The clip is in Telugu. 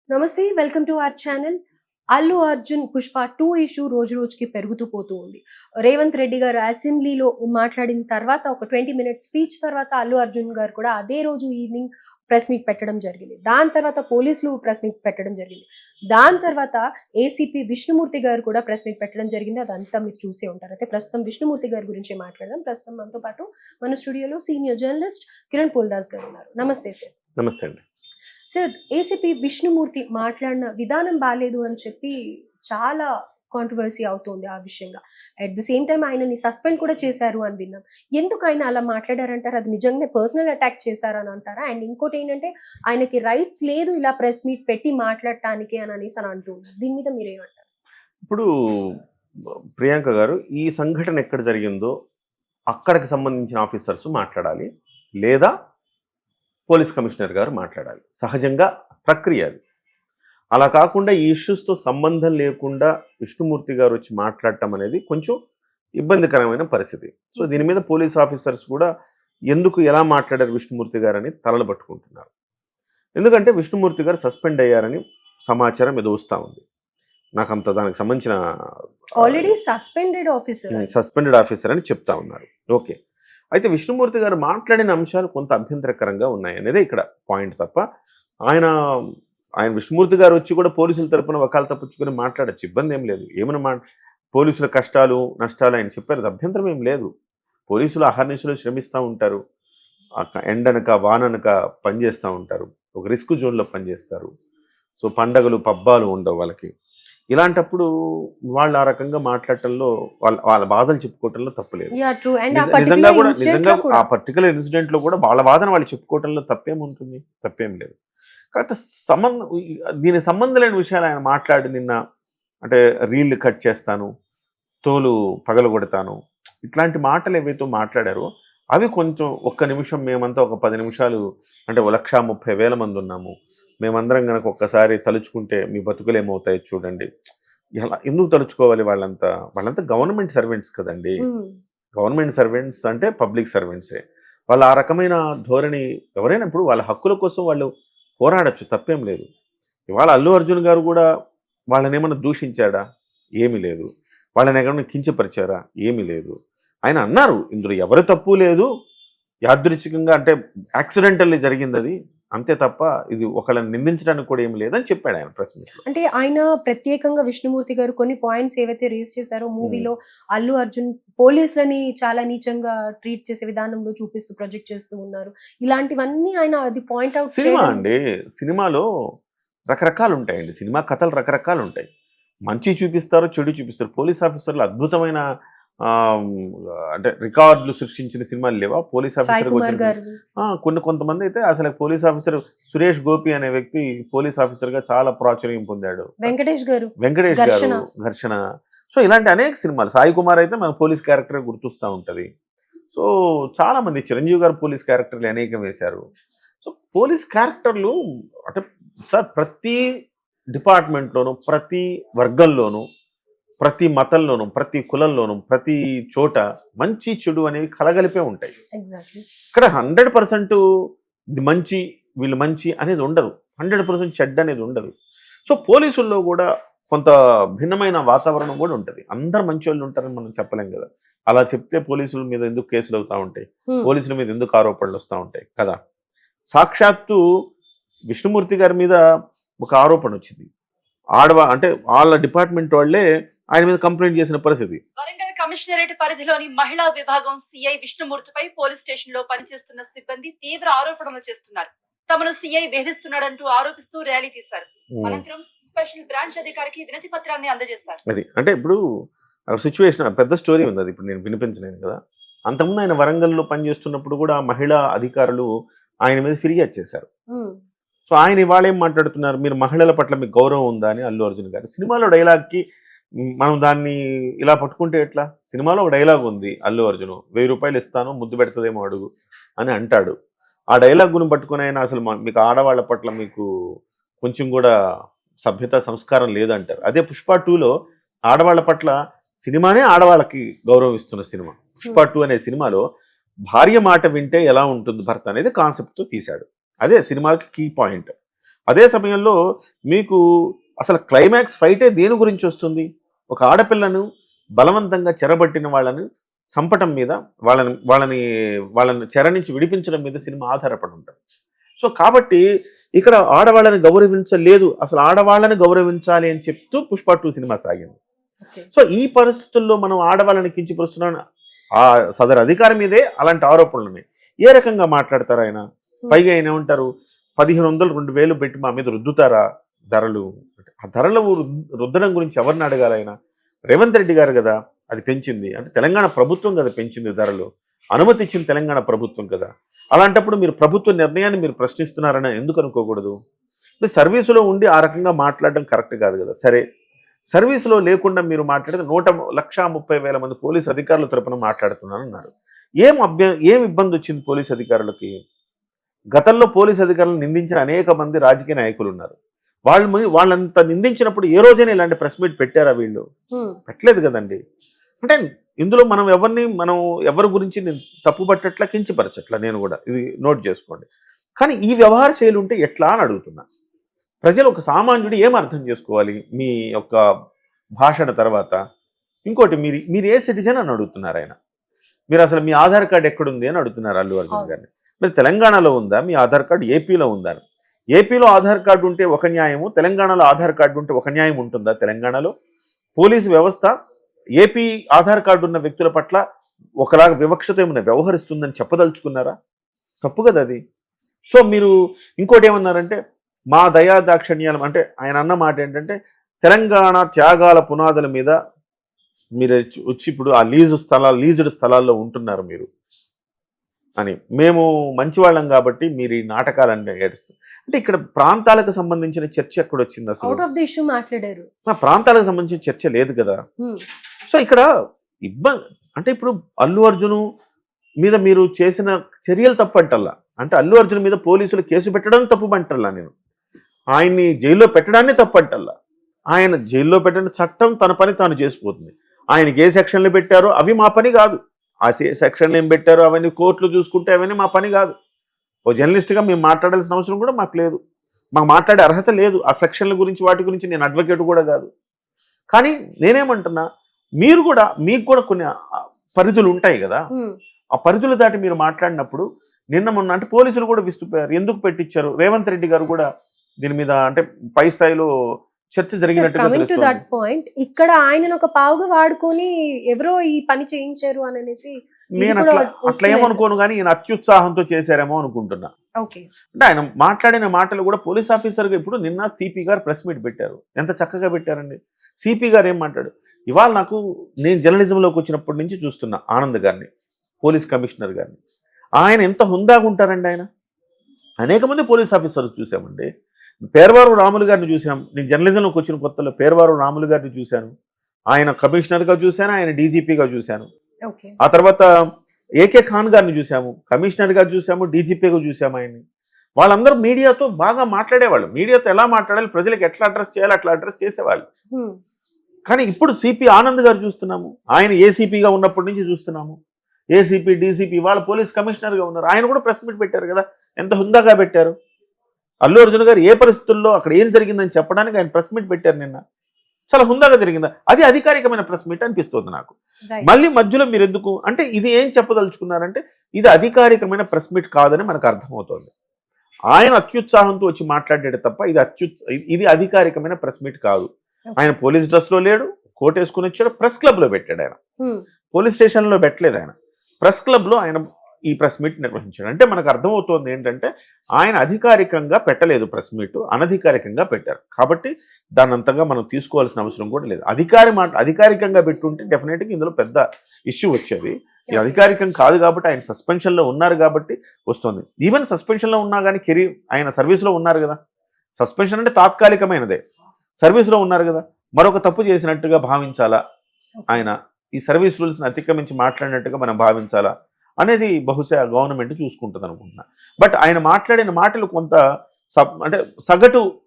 నమస్తే welcome to our channel. Allu Arjun 'Pushpa 2' issue రోజు రోజుకి పెరుగుతూ పోతూ ఉంది. రేవంత్ రెడ్డి గారు అసెంబ్లీలో మాట్లాడిన తర్వాత ఒక 20 మినిట్స్ స్పీచ్ తర్వాత అల్లు అర్జున్ గారు కూడా అదే రోజు ఈవినింగ్ ప్రెస్ మీట్ పెట్టడం జరిగింది. దాని తర్వాత పోలీసులు ప్రెస్ మీట్ పెట్టడం జరిగింది. దాని తర్వాత ఏసీపీ విష్ణుమూర్తి గారు కూడా ప్రెస్ మీట్ పెట్టడం జరిగింది. అదంతా మీరు చూసే ఉంటారు. అయితే ప్రస్తుతం విష్ణుమూర్తి గారి గురించి మాట్లాడదాం. ప్రస్తుతం మనతో పాటు మన స్టూడియోలో సీనియర్ జర్నలిస్ట్ కిరణ్ పోల్దాస్ గారు ఉన్నారు. నమస్తే సార్. నమస్తే అండి. సార్, ఏసీపీ విష్ణుమూర్తి మాట్లాడిన విధానం బాలేదు అని చెప్పి చాలా కాంట్రవర్సీ అవుతోంది ఆ విషయంగా. అట్ ది సేమ్ టైమ్ ఆయనని సస్పెండ్ కూడా చేశారు అని విన్నాం. ఎందుకు ఆయన అలా మాట్లాడారంటారు? అది నిజంగానే పర్సనల్ అటాక్ చేశారని అంటారా? అండ్ ఇంకోటి ఏంటంటే ఆయనకి రైట్స్ లేదు ఇలా ప్రెస్ మీట్ పెట్టి మాట్లాడటానికి అని అనేసి అని అంటూ ఉన్నారు. దీని మీద మీరేమంటారు? ఇప్పుడు ప్రియాంక గారు ఈ సంఘటన ఎక్కడ జరిగిందో అక్కడికి సంబంధించిన ఆఫీసర్స్ మాట్లాడాలి, లేదా పోలీస్ కమిషనర్ గారు మాట్లాడాలి. సహజంగా ప్రక్రియ అది. అలా కాకుండా ఈ ఇష్యూస్తో సంబంధం లేకుండా విష్ణుమూర్తి గారు వచ్చి మాట్లాడటం అనేది కొంచెం ఇబ్బందికరమైన పరిస్థితి. సో దీని మీద పోలీస్ ఆఫీసర్స్ కూడా ఎందుకు ఎలా మాట్లాడారు విష్ణుమూర్తి గారు అని తలలు పట్టుకుంటున్నారు. ఎందుకంటే విష్ణుమూర్తి గారు సస్పెండ్ అయ్యారని సమాచారం ఏదో వస్తూ ఉంది. నాకు అంత దానికి సంబంధించిన ఆల్రెడీ సస్పెండెడ్ ఆఫీసర్ అని చెప్తా ఉన్నారు. ఓకే, అయితే విష్ణుమూర్తి గారు మాట్లాడిన అంశాలు కొంత అభ్యంతరకరంగా ఉన్నాయి అనేది ఇక్కడ పాయింట్ తప్ప ఆయన విష్ణుమూర్తి గారు వచ్చి కూడా పోలీసుల తరపున వకాలు తప్పించుకొని మాట్లాడచ్చు, ఇబ్బంది ఏం లేదు. ఏమైనా పోలీసుల కష్టాలు నష్టాలు ఆయన చెప్పారు, అభ్యంతరం ఏం లేదు. పోలీసులు అహర్నిశలు శ్రమిస్తూ ఉంటారు, ఎండనక వాననక పనిచేస్తూ ఉంటారు, ఒక రిస్క్ జోన్లో పనిచేస్తారు. సో పండగలు పబ్బాలు ఉండవు వాళ్ళకి. ఇలాంటప్పుడు వాళ్ళు ఆ రకంగా మాట్లాడటంలో వాళ్ళ బాధలు చెప్పుకోవటంలో తప్పులేదు. నిజంగా ఆ పర్టికులర్ ఇన్సిడెంట్ లో కూడా వాళ్ళ బాధను వాళ్ళు చెప్పుకోవటంలో తప్పేముంటుంది, తప్పేం లేదు. కాకపోతే దీనికి సంబంధం లేని విషయాలు ఆయన మాట్లాడి నిన్న అంటే రీళ్లు కట్ చేస్తాను, తోలు పగలగొడతాను, ఇట్లాంటి మాటలు ఏవైతే మాట్లాడారో అవి కొంచెం ఒక్క నిమిషం మేమంతా ఒక 10 నిమిషాలు అంటే 1,30,000 మంది ఉన్నాము, మేమందరం కనుక ఒక్కసారి తలుచుకుంటే మీ బతుకులు ఏమవుతాయి చూడండి. ఎలా ఎందుకు తలుచుకోవాలి? వాళ్ళంతా గవర్నమెంట్ సర్వెంట్స్ కదండి. గవర్నమెంట్ సర్వెంట్స్ అంటే పబ్లిక్ సర్వెంట్సే. వాళ్ళు ఆ రకమైన ధోరణి ఎవరైనా ఇప్పుడు వాళ్ళ హక్కుల కోసం వాళ్ళు పోరాడచ్చు, తప్పేం లేదు. ఇవాళ అల్లు అర్జున్ గారు కూడా వాళ్ళని ఏమన్నా దూషించాడా? ఏమీ లేదు. వాళ్ళని ఎక్కడన్నా కించపరిచారా? ఏమీ లేదు. ఆయన అన్నారు ఇందులో ఎవరి తప్పు లేదు, యాదృచ్ఛికంగా అంటే యాక్సిడెంటల్లీ జరిగింది అది, అంతే తప్ప ఇది ఒకళ్ళని నిందించడానికి కూడా ఏమి లేదని చెప్పాడు ఆయన ప్రెస్ మీట్ లో. అంటే ఆయన ప్రత్యేకంగా విష్ణుమూర్తి గారు కొన్ని పాయింట్స్ ఏవైతే రేస్ చేశారో మూవీలో అల్లు అర్జున్ పోలీసులని చాలా నీచంగా ట్రీట్ చేసే విధానంలో చూపిస్తూ ప్రొజెక్ట్ చేస్తూ ఉన్నారు. ఇలాంటివన్నీ ఆయన అది పాయింట్ అవుట్ సినిమా అండి. సినిమాలో రకరకాలు ఉంటాయండి, సినిమా కథలు రకరకాలు ఉంటాయి. మంచి చూపిస్తారు, చెడు చూపిస్తారు. పోలీస్ ఆఫీసర్లు అద్భుతమైన అంటే రికార్డులు సృష్టించిన సినిమాలు లేవా? పోలీస్ ఆఫీసర్ కొంతమంది అయితే అసలు పోలీస్ ఆఫీసర్ సురేష్ గోపి అనే వ్యక్తి పోలీస్ ఆఫీసర్ గా చాలా ప్రాచుర్యం పొందాడు. వెంకటేష్ గారు ఘర్షణ. సో ఇలాంటి అనేక సినిమాలు. సాయి కుమార్ అయితే మన పోలీస్ క్యారెక్టర్ గుర్తొస్తూ ఉంటది. సో చాలా మంది చిరంజీవి గారు పోలీస్ క్యారెక్టర్లు అనేకం వేశారు. సో పోలీస్ క్యారెక్టర్లు అంటే సార్ ప్రతి డిపార్ట్మెంట్లోనూ, ప్రతి వర్గంలోనూ, ప్రతి మతంలోనూ, ప్రతి కులంలోనూ, ప్రతి చోట మంచి చెడు అనేవి కలగలిపే ఉంటాయి. ఇక్కడ 100% మంచి వీళ్ళు మంచి అనేది ఉండదు, 100% చెడ్డ అనేది ఉండదు. సో పోలీసుల్లో కూడా కొంత భిన్నమైన వాతావరణం కూడా ఉంటుంది. అందరు మంచి వాళ్ళు ఉంటారని మనం చెప్పలేం కదా. అలా చెప్తే పోలీసుల మీద ఎందుకు కేసులు అవుతూ ఉంటాయి, పోలీసుల మీద ఎందుకు ఆరోపణలు వస్తూ ఉంటాయి కదా. సాక్షాత్తు విష్ణుమూర్తి గారి మీద ఒక ఆరోపణ వచ్చింది. అంటే వాళ్ళ డిపార్ట్మెంట్ వాళ్ళే ఆయన మీద కంప్లైంట్ చేసిన పరిస్థితి. వరంగల్ కమిషనరేట్ పరిధిలోని మహిళా విభాగం సిఐ విష్ణుమూర్తిపై పోలీస్ స్టేషన్ లో పనిచేస్తున్న సిబ్బంది తీవ్ర ఆరోపణలు చేస్తున్నారు. తమను సిఐ వేధిస్తున్నాడంటూ ఆరోపిస్తూ ర్యాలీ తీశారు. అనంతరం స్పెషల్ బ్రాంచ్ అధికారికి వినతి పత్రాన్ని అందజేశారు. అది అంటే ఇప్పుడు సిచ్యువేషన్ పెద్ద స్టోరీ ఉంది, అది ఇప్పుడు నేను వినిపించలేను కదా. అంతకుముందు ఆయన వరంగల్లో పనిచేస్తున్నప్పుడు కూడా మహిళా అధికారులు ఆయన మీద ఫిర్యాదు చేశారు. సో ఆయన ఇవాళ ఏం మాట్లాడుతున్నారు, మీరు మహిళల పట్ల మీకు గౌరవం ఉందా అని అల్లు అర్జున్ గారు. సినిమాలో డైలాగ్కి మనం దాన్ని ఇలా పట్టుకుంటే ఎట్లా? సినిమాలో ఒక డైలాగ్ ఉంది, అల్లు అర్జున్ 1000 రూపాయలు ఇస్తాను ముద్దు పెడుతుందేమో అడుగు అని అంటాడు. ఆ డైలాగ్ను పట్టుకుని ఆయన అసలు మీకు ఆడవాళ్ళ పట్ల మీకు కొంచెం కూడా సభ్యత సంస్కారం లేదంటారు. అదే పుష్ప 2లో ఆడవాళ్ళ పట్ల సినిమానే ఆడవాళ్ళకి గౌరవం ఇస్తున్న సినిమా. పుష్ప 2 అనే సినిమాలో భార్య మాట వింటే ఎలా ఉంటుంది భర్త అనేది కాన్సెప్ట్తో తీశాడు. అదే సినిమాకి కీ పాయింట్. అదే సమయంలో మీకు అసలు క్లైమాక్స్ ఫైటే దేని గురించి వస్తుంది? ఒక ఆడపిల్లను బలవంతంగా చెరబట్టిన వాళ్ళని చంపటం మీద, వాళ్ళని వాళ్ళని వాళ్ళని చెర నుంచి విడిపించడం మీద సినిమా ఆధారపడి ఉంటుంది. సో కాబట్టి ఇక్కడ ఆడవాళ్ళని గౌరవించలేదు, అసలు ఆడవాళ్ళని గౌరవించాలి అని చెప్తూ పుష్ప 2 సినిమా సాగింది. ఓకే. సో ఈ పరిస్థితుల్లో మనం ఆడవాళ్ళని కించపరుస్తున్నాను, ఆ సదరు అధికారి మీదే అలాంటి ఆరోపణలు ఉన్నాయి. ఏ రకంగా మాట్లాడతారు ఆయన? పైగా ఆయన ఏమంటారు, 1500 2000 పెట్టి మా మీద రుద్దుతారా ధరలు? ఆ ధరలు రుద్దడం గురించి ఎవరిని అడగాలి ఆయన? రేవంత్ రెడ్డి గారు కదా అది పెంచింది, అంటే తెలంగాణ ప్రభుత్వం కదా పెంచింది ధరలు, అనుమతి ఇచ్చింది తెలంగాణ ప్రభుత్వం కదా. అలాంటప్పుడు మీరు ప్రభుత్వ నిర్ణయాన్ని మీరు ప్రశ్నిస్తున్నారని ఎందుకు అనుకోకూడదు? సర్వీసులో ఉండి ఆ రకంగా మాట్లాడడం కరెక్ట్ కాదు కదా. సరే, సర్వీసులో లేకుండా మీరు మాట్లాడితే 1,30,000 మంది పోలీసు అధికారుల తరపున మాట్లాడుతున్నారన్నారు. ఏం ఇబ్బంది వచ్చింది పోలీసు అధికారులకి? గతంలో పోలీసు అధికారులను నిందించిన అనేక మంది రాజకీయ నాయకులు ఉన్నారు. వాళ్ళంతా నిందించినప్పుడు ఏ రోజైనా ఇలాంటి ప్రెస్ మీట్ పెట్టారా వీళ్ళు? పెట్టలేదు కదండి. అంటే ఇందులో మనం ఎవరి గురించి నేను తప్పు పట్టట్లా, కించపరచట్లా, నేను కూడా ఇది నోట్ చేసుకోండి. కానీ ఈ వ్యవహార శైలి ఉంటే ఎట్లా అని అడుగుతున్నా. ప్రజలు, ఒక సామాన్యుడు ఏం అర్థం చేసుకోవాలి మీ యొక్క భాషణ తర్వాత? ఇంకోటి, మీరు ఏ సిటిజన్ అని అడుగుతున్నారు ఆయన. మీరు అసలు మీ ఆధార్ కార్డు ఎక్కడుంది అని అడుగుతున్నారు అల్లు అర్జున్ గారిని. మరి తెలంగాణలో ఉందా మీ ఆధార్ కార్డు? ఏపీలో ఉందా? ఏపీలో ఆధార్ కార్డు ఉంటే ఒక న్యాయము, తెలంగాణలో ఆధార్ కార్డు ఉంటే ఒక న్యాయం ఉంటుందా? తెలంగాణలో పోలీసు వ్యవస్థ ఏపీ ఆధార్ కార్డు ఉన్న వ్యక్తుల పట్ల ఒకలాగా వివక్షత ఏమైనా వ్యవహరిస్తుందని చెప్పదలుచుకున్నారా? తప్పు కదా అది. సో మీరు ఇంకోటి ఏమన్నారంటే, మా దయా దాక్షణ్యాలు, అంటే ఆయన అన్న మాట ఏంటంటే, తెలంగాణ త్యాగాల పునాదుల మీద మీరు వచ్చి ఇప్పుడు ఆ లీజుడ్ స్థలాల్లో ఉంటున్నారు మీరు అని. మేము మంచివాళ్ళం కాబట్టి మీరు ఈ నాటకాలన్నీ ఏడుస్తారు. అంటే ఇక్కడ ప్రాంతాలకు సంబంధించిన చర్చ ఎక్కడ వచ్చింది అసలు? అవుట్ ఆఫ్ ది ఇష్యూ మాట్లాడారు. ప్రాంతాలకు సంబంధించిన చర్చ లేదు కదా. సో ఇక్కడ ఇబ్బంది అంటే, ఇప్పుడు అల్లు అర్జున్ మీద మీరు చేసిన చర్యలు తప్పంటల్లా, అంటే అల్లు అర్జున్ మీద పోలీసులు కేసు పెట్టడం తప్పు అంటల్లా, నేను ఆయన్ని జైల్లో పెట్టడాన్ని తప్పంటల్లా. ఆయన జైల్లో పెట్టిన చట్టం తన పని తాను చేసిపోతుంది. ఆయనకి ఏ సెక్షన్లు పెట్టారో అవి మా పని కాదు. ఆ సెక్షన్లు ఏం పెట్టారో అవన్నీ కోర్టులు చూసుకుంటే అవన్నీ మా పని కాదు. ఓ జర్నలిస్ట్గా మేము మాట్లాడాల్సిన అవసరం కూడా మాకు లేదు, మాకు మాట్లాడే అర్హత లేదు. ఆ సెక్షన్ల గురించి వాటి గురించి నేను అడ్వకేట్ కూడా కాదు. కానీ నేనేమంటున్నా, మీకు కూడా కొన్ని పరిధులు ఉంటాయి కదా. ఆ పరిధులు దాటి మీరు మాట్లాడినప్పుడు నిన్న మొన్న అంటే పోలీసులు కూడా విస్తుపోయారు. ఎందుకు పెట్టించారు? రేవంత్ రెడ్డి గారు కూడా దీని మీద అంటే పై స్థాయిలో చర్చ జరిగినట్టుగా పాయింట్. ఇక్కడ ఆయన ఒక పావుగా వాడుకొని ఎవరో ఈ పని చేయించారు అని అనేసి నేను అట్లా ఏమనుకోను, కానీ ఈయన అత్యుత్సాహంతో చేశారేమో అనుకుంటున్నా. అంటే ఆయన మాట్లాడిన మాటలు కూడా పోలీస్ ఆఫీసర్గా, ఇప్పుడు నిన్న సిపి గారు ప్రెస్ మీట్ పెట్టారు, ఎంత చక్కగా పెట్టారండి. సిపి గారు ఏం మాట్లాడు, ఇవాళ నేను జర్నలిజంలోకి వచ్చినప్పటి నుంచి చూస్తున్నా ఆనంద్ గారిని, పోలీస్ కమిషనర్ గారిని, ఆయన ఎంత హుందాగా ఉంటారండి. ఆయన అనేక మంది పోలీస్ ఆఫీసర్స్ చూసామండి. పేర్వారు రాములు గారిని చూసాం, నేను జర్నలిజంలోకి వచ్చిన కొత్తలో పేర్వారు రాములు గారిని చూశాను, ఆయన కమిషనర్గా చూశాను, ఆయన డీజీపీగా చూశాను. ఆ తర్వాత ఏకే ఖాన్ గారిని చూసాము, కమిషనర్గా చూసాము, డీజీపీగా చూసాము ఆయన్ని. వాళ్ళందరూ మీడియాతో బాగా మాట్లాడేవాళ్ళు, మీడియాతో ఎలా మాట్లాడాలి, ప్రజలకు ఎట్లా అడ్రస్ చేయాలి అట్లా అడ్రస్ చేసేవాళ్ళు. కానీ ఇప్పుడు సిపి ఆనంద్ గారు చూస్తున్నాము, ఆయన ఏసీపీగా ఉన్నప్పటి నుంచి చూస్తున్నాము, ఏసీపీ డీసీపీ వాళ్ళ పోలీస్ కమిషనర్గా ఉన్నారు. ఆయన కూడా ప్రెస్ మీట్ పెట్టారు కదా, ఎంత హుందాగా పెట్టారు. అల్లు అర్జున్ గారు ఏ పరిస్థితుల్లో అక్కడ ఏం జరిగిందని చెప్పడానికి ఆయన ప్రెస్ మీట్ పెట్టారు నిన్న, చాలా హుందాగా జరిగిందా? అది అధికారికమైన ప్రెస్ మీట్ అనిపిస్తుంది నాకు. మళ్ళీ మధ్యలో మీరు ఎందుకు అంటే, ఇది ఏం చెప్పదలుచుకున్నారంటే, ఇది అధికారికమైన ప్రెస్ మీట్ కాదని మనకు అర్థమవుతోంది. ఆయన అత్యుత్సాహంతో వచ్చి మాట్లాడాడు తప్ప ఇది అధికారికమైన ప్రెస్ మీట్ కాదు. ఆయన పోలీస్ డ్రెస్లో లేడు, కోట్ వేసుకుని వచ్చాడు, ప్రెస్ క్లబ్లో పెట్టాడు. ఆయన పోలీస్ స్టేషన్లో పెట్టలేదు, ఆయన ప్రెస్ క్లబ్లో ఆయన ఈ ప్రెస్ మీట్ నిర్వహించాడు. అంటే మనకు అర్థమవుతోంది ఏంటంటే, ఆయన అధికారికంగా పెట్టలేదు ప్రెస్ మీట్, అనధికారికంగా పెట్టారు. కాబట్టి దాన్ని అంతగా మనం తీసుకోవాల్సిన అవసరం కూడా లేదు. అధికారికంగా పెట్టుంటే డెఫినెట్గా ఇందులో పెద్ద ఇష్యూ వచ్చేది. ఇది అధికారికం కాదు కాబట్టి, ఆయన సస్పెన్షన్లో ఉన్నారు కాబట్టి వస్తుంది. ఈవెన్ సస్పెన్షన్లో ఉన్నా కానీ ఆయన సర్వీస్లో ఉన్నారు కదా. సస్పెన్షన్ అంటే తాత్కాలికమైనదే, సర్వీస్లో ఉన్నారు కదా. మరొక తప్పు చేసినట్టుగా భావించాలా, ఆయన ఈ సర్వీస్ రూల్స్ని అతిక్రమించి మాట్లాడినట్టుగా మనం భావించాలా అనేది బహుశా గవర్నమెంట్ చూసుకుంటుంది అనుకుంటున్నా. బట్ ఆయన మాట్లాడిన మాటలు కొంత అంటే సగటు